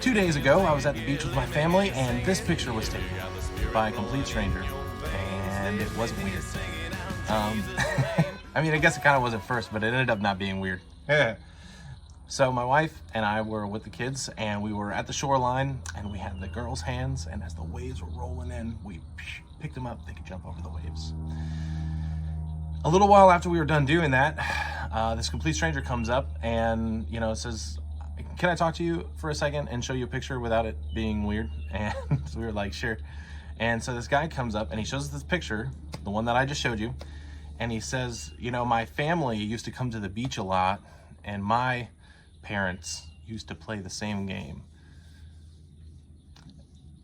2 days ago, I was at the beach with my family, and this picture was taken by a complete stranger, and it wasn't weird. I mean, I guess it kind of was at first, but it ended up not being weird. So my wife and I were with the kids, and we were at the shoreline, and we had the girls' hands, and as the waves were rolling in, we picked them up. They could jump over the waves. A little while after we were done doing that, this complete stranger comes up and, says, "Can I talk to you for a second and show you a picture without it being weird?" And so we were like, "Sure." And so this guy comes up and he shows us this picture, the one that I just showed you. And he says, "My family used to come to the beach a lot, and my parents used to play the same game.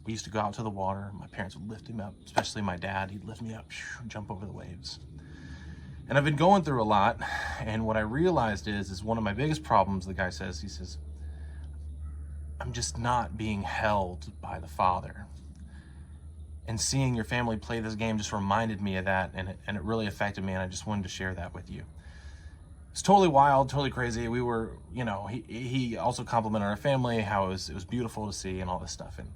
We used to go out to the water. My parents would lift him up, especially my dad. He'd lift me up, jump over the waves." And I've been going through a lot, and what I realized is one of my biggest problems, the guy says, he says, "I'm just not being held by the Father. And seeing your family play this game just reminded me of that, and it really affected me, and I just wanted to share that with you." It's totally wild, totally crazy. We were, he also complimented our family, how it was beautiful to see and all this stuff. And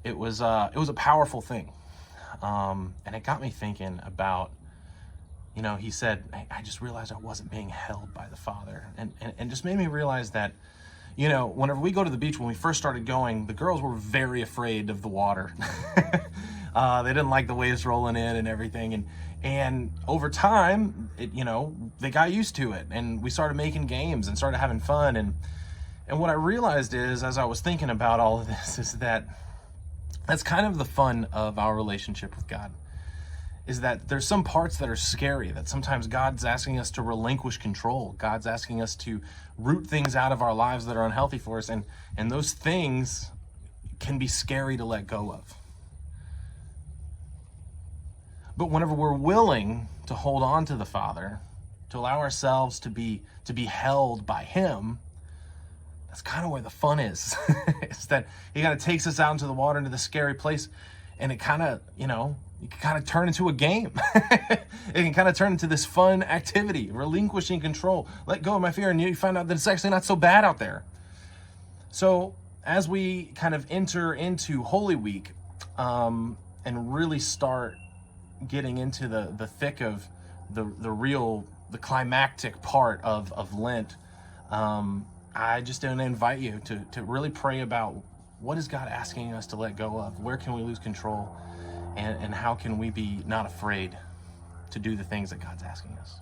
it was a powerful thing. And it got me thinking about, he said, I just realized I wasn't being held by the Father. And just made me realize that, whenever we go to the beach, when we first started going, the girls were very afraid of the water. They didn't like the waves rolling in and everything. And over time, they got used to it, and we started making games and started having fun. And what I realized is, as I was thinking about all of this, is that that's kind of the fun of our relationship with God, is that there's some parts that are scary, that sometimes God's asking us to relinquish control. God's asking us to root things out of our lives that are unhealthy for us. And those things can be scary to let go of. But whenever we're willing to hold on to the Father, to allow ourselves to be held by Him, that's kind of where the fun is. It's that He kind of takes us out into the water, into the scary place, and it kind of, it can kind of turn into a game. It can kind of turn into this fun activity, relinquishing control. Let go of my fear, and you find out that it's actually not so bad out there. So as we kind of enter into Holy Week, and really start getting into the thick of the climactic part of Lent, I just want to invite you to really pray about, what is God asking us to let go of? Where can we lose control? And how can we be not afraid to do the things that God's asking us?